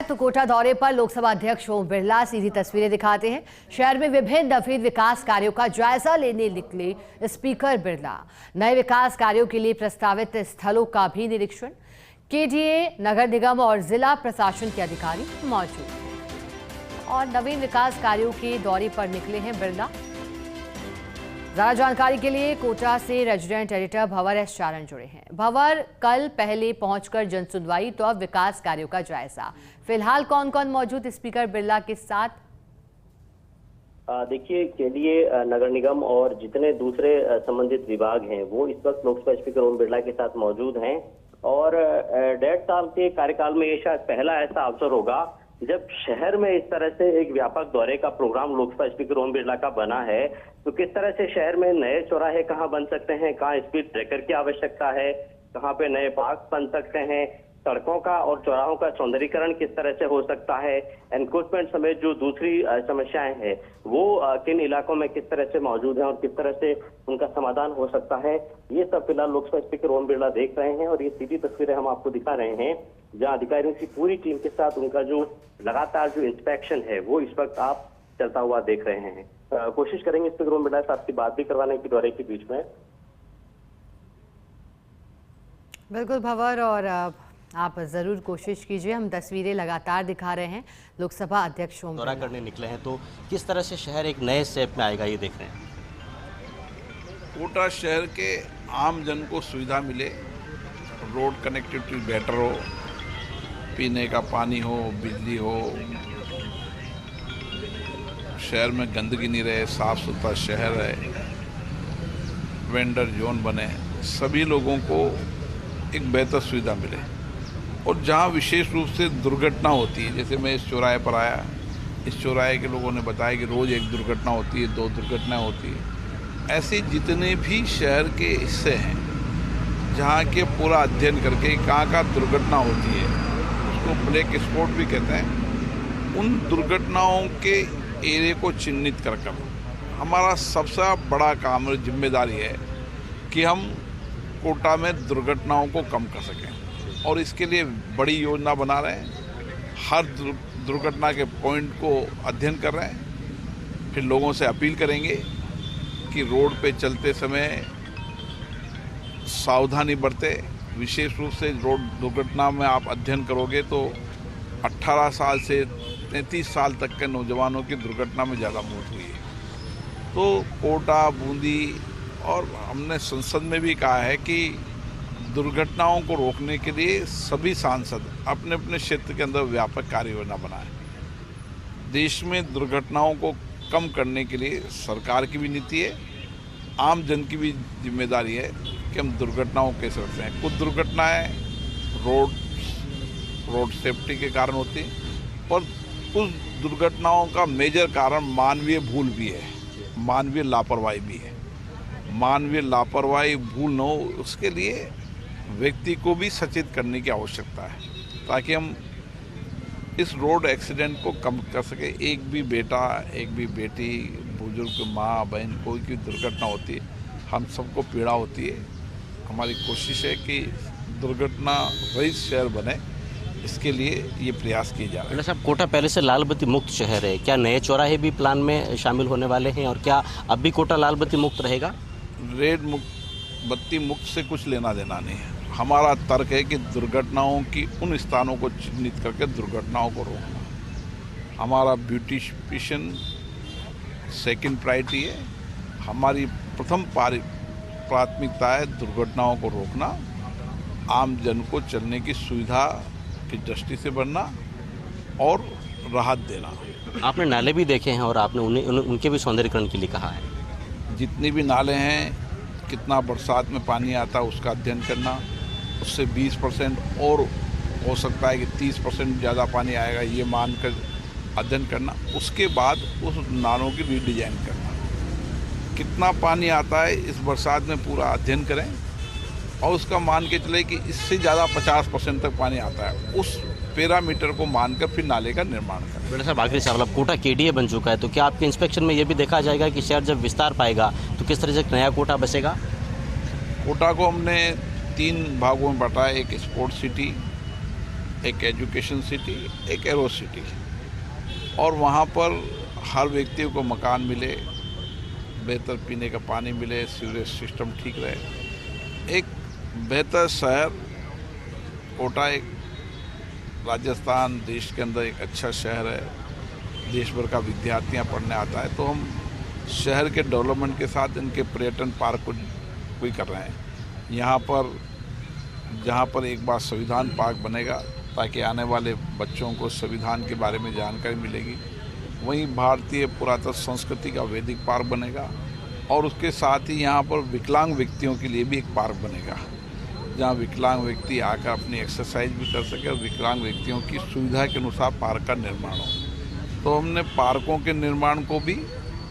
तो कोटा दौरे पर लोकसभा अध्यक्ष ओम बिरला सीधी तस्वीरें दिखाते हैं। शहर में विभिन्न नवीन विकास कार्यों का जायजा लेने निकले स्पीकर बिरला। नए विकास कार्यों के लिए प्रस्तावित स्थलों का भी निरीक्षण। केडीए, नगर निगम और जिला प्रशासन के अधिकारी मौजूद हैं और नवीन विकास कार्यों के दौरे पर निकले हैं बिरला। ज्यादा जानकारी के लिए कोटा से रेजिडेंट एडिटर भंवर एस चारण जुड़े हैं। भंवर, कल पहले पहुंचकर जन सुनवाई तो अब विकास कार्यों का जायजा। फिलहाल कौन कौन मौजूद स्पीकर बिरला के साथ? देखिए, केडीए, नगर निगम और जितने दूसरे संबंधित विभाग हैं वो इस वक्त लोकसभा स्पीकर ओम बिरला के साथ मौजूद हैं और 1.5 साल के कार्यकाल में ये शायद पहला ऐसा अवसर होगा जब शहर में इस तरह से एक व्यापक दौरे का प्रोग्राम लोकसभा स्पीकर ओम बिरला का बना है। तो किस तरह से शहर में नए चौराहे कहां बन सकते हैं, कहां स्पीड ब्रेकर की आवश्यकता है, कहां पे नए पार्क बन सकते हैं, सड़कों का और चौराहों का सौंदर्यीकरण किस तरह से हो सकता है, एनक्रोचमेंट समेत जो दूसरी समस्याएं हैं वो किन इलाकों में किस तरह से मौजूद हैं और किस तरह से उनका समाधान हो सकता है, ये सब फिलहाल लोकसभा स्पीकर ओम बिरला देख रहे हैं। और ये सीधी तस्वीरें हम आपको दिखा रहे हैं जहां अधिकारियों की पूरी टीम के साथ उनका जो लगातार जो इंस्पेक्शन है वो इस वक्त आप चलता हुआ देख रहे हैं। कोशिश करेंगे स्पीकर ओम बिरला साहब की बात भी करवाने की दौरे के बीच में। बिल्कुल भंवर, और आप जरूर कोशिश कीजिए। हम तस्वीरें लगातार दिखा रहे हैं। लोकसभा अध्यक्ष ओम दौरा करने निकले हैं तो किस तरह से शहर एक नए शेप में आएगा ये देख रहे हैं। कोटा शहर के आम जन को सुविधा मिले, रोड कनेक्टिविटी बेटर हो, पीने का पानी हो, बिजली हो, शहर में गंदगी नहीं रहे, साफ सुथरा शहर है, वेंडर जोन बने, सभी लोगों को एक बेहतर सुविधा मिले। और जहाँ विशेष रूप से दुर्घटना होती है, जैसे मैं इस चौराहे पर आया, इस चौराहे के लोगों ने बताया कि रोज़ एक दुर्घटना होती है, 2 दुर्घटनाएं होती है। ऐसे जितने भी शहर के हिस्से हैं जहाँ के पूरा अध्ययन करके कहाँ दुर्घटना होती है, उसको ब्लैक स्पॉट भी कहते हैं, उन दुर्घटनाओं के एरिया को चिन्हित कर हमारा सबसे बड़ा काम और जिम्मेदारी है कि हम कोटा में दुर्घटनाओं को कम कर सकें। और इसके लिए बड़ी योजना बना रहे हैं, हर दुर्घटना के पॉइंट को अध्ययन कर रहे हैं। फिर लोगों से अपील करेंगे कि रोड पे चलते समय सावधानी बरते। विशेष रूप से रोड दुर्घटना में आप अध्ययन करोगे तो 18 साल से 33 साल तक के नौजवानों की दुर्घटना में ज़्यादा मौत हुई है। तो कोटा, बूंदी और हमने संसद में भी कहा है कि दुर्घटनाओं को रोकने के लिए सभी सांसद अपने अपने क्षेत्र के अंदर व्यापक कार्य योजना बनाएं। देश में दुर्घटनाओं को कम करने के लिए सरकार की भी नीति है, आम जन की भी जिम्मेदारी है कि हम दुर्घटनाओं कैसे रोकते हैं। कुछ दुर्घटनाएं रोड सेफ्टी के कारण होती हैं और कुछ दुर्घटनाओं का मेजर कारण मानवीय भूल भी है, मानवीय लापरवाही भी है। मानवीय लापरवाही भूल न हो, उसके लिए व्यक्ति को भी सचेत करने की आवश्यकता है ताकि हम इस रोड एक्सीडेंट को कम कर सके। एक भी बेटा, एक भी बेटी, बुजुर्ग, माँ, बहन, कोई की दुर्घटना होती है, हम सबको पीड़ा होती है। हमारी कोशिश है कि दुर्घटना रहित शहर बने, इसके लिए ये प्रयास किए जा रहे हैं। साहब, कोटा पहले से लाल बत्ती मुक्त शहर है, क्या नए चौराहे भी प्लान में शामिल होने वाले हैं और क्या अब भी कोटा लाल बत्ती मुक्त रहेगा? रेड बत्ती मुक्त से कुछ लेना देना नहीं है। हमारा तर्क है कि दुर्घटनाओं की उन स्थानों को चिन्हित करके दुर्घटनाओं को रोकना हमारा ब्यूटिफिकेशन सेकंड प्रायोरिटी है। हमारी प्रथम प्राथमिकता है दुर्घटनाओं को रोकना, आम जन को चलने की सुविधा की दृष्टि से बनना और राहत देना। आपने नाले भी देखे हैं और आपने उनके भी सौंदर्यीकरण के लिए कहा है। जितने भी नाले हैं, कितना बरसात में पानी आता है उसका अध्ययन करना, उससे 20% और हो सकता है कि 30% ज़्यादा पानी आएगा ये मानकर अध्ययन करना। उसके बाद उस नालों की रीडिज़ाइन करना, कितना पानी आता है इस बरसात में पूरा अध्ययन करें और उसका मान के चले कि इससे ज़्यादा 50% तक पानी आता है, उस पैरामीटर को मानकर फिर नाले का निर्माण करें। बेटा साहब, आखिरी सवाल, अब कोटा केडीए बन चुका है तो क्या आपके इंस्पेक्शन में ये भी देखा जाएगा कि शहर जब विस्तार पाएगा तो किस तरह से नया कोटा बसेगा? कोटा को हमने 3 भागों में बांटा है। एक स्पोर्ट्स सिटी, एक एजुकेशन सिटी, एक एरो सिटी, और वहाँ पर हर व्यक्ति को मकान मिले, बेहतर पीने का पानी मिले, सीवरेज सिस्टम ठीक रहे, एक बेहतर शहर। कोटा एक राजस्थान देश के अंदर एक अच्छा शहर है, देश भर का विद्यार्थियाँ पढ़ने आता है, तो हम शहर के डेवलपमेंट के साथ इनके पर्यटन पार्क को भी कर रहे हैं। यहाँ पर जहाँ पर एक बार संविधान पार्क बनेगा ताकि आने वाले बच्चों को संविधान के बारे में जानकारी मिलेगी, वहीं भारतीय पुरातत्व संस्कृति का वैदिक पार्क बनेगा, और उसके साथ ही यहाँ पर विकलांग व्यक्तियों के लिए भी एक पार्क बनेगा जहाँ विकलांग व्यक्ति आकर अपनी एक्सरसाइज भी कर सके और विकलांग व्यक्तियों की सुविधा के अनुसार पार्क का निर्माण हो। तो हमने पार्कों के निर्माण को भी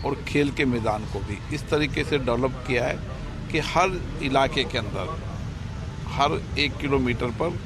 और खेल के मैदान को भी इस तरीके से डेवलप किया है कि हर इलाके के अंदर हर 1 किलोमीटर पर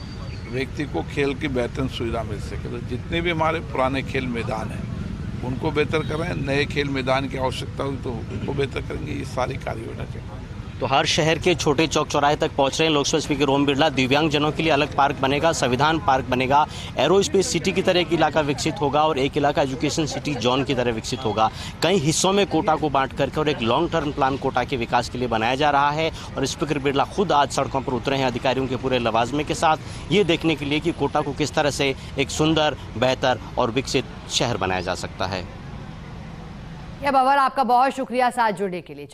व्यक्ति को खेल की बेहतर सुविधा मिल सके। तो जितने भी हमारे पुराने खेल मैदान हैं उनको बेहतर करें, नए खेल मैदान की आवश्यकता हुई तो उनको बेहतर करेंगे। ये सारी कार्य होना चाहिए। तो हर शहर के छोटे चौक चौराहे तक पहुंच रहे हैं लोकसभा स्पीकर ओम बिरला। दिव्यांगजनों के लिए अलग पार्क बनेगा, संविधान पार्क बनेगा, एरो स्पेस सिटी की तरह एक इलाका विकसित होगा और एक इलाका एजुकेशन सिटी जोन की तरह विकसित होगा। कई हिस्सों में कोटा को बांट करके और एक लॉन्ग टर्म प्लान कोटा के विकास के लिए बनाया जा रहा है। और स्पीकर बिरला खुद आज सड़कों पर उतरे हैं अधिकारियों के पूरे लवाजमे के साथ, ये देखने के लिए कि कोटा को किस तरह से एक सुंदर, बेहतर और विकसित शहर बनाया जा सकता है। या बाबर, आपका बहुत शुक्रिया साथ जुड़ने के लिए।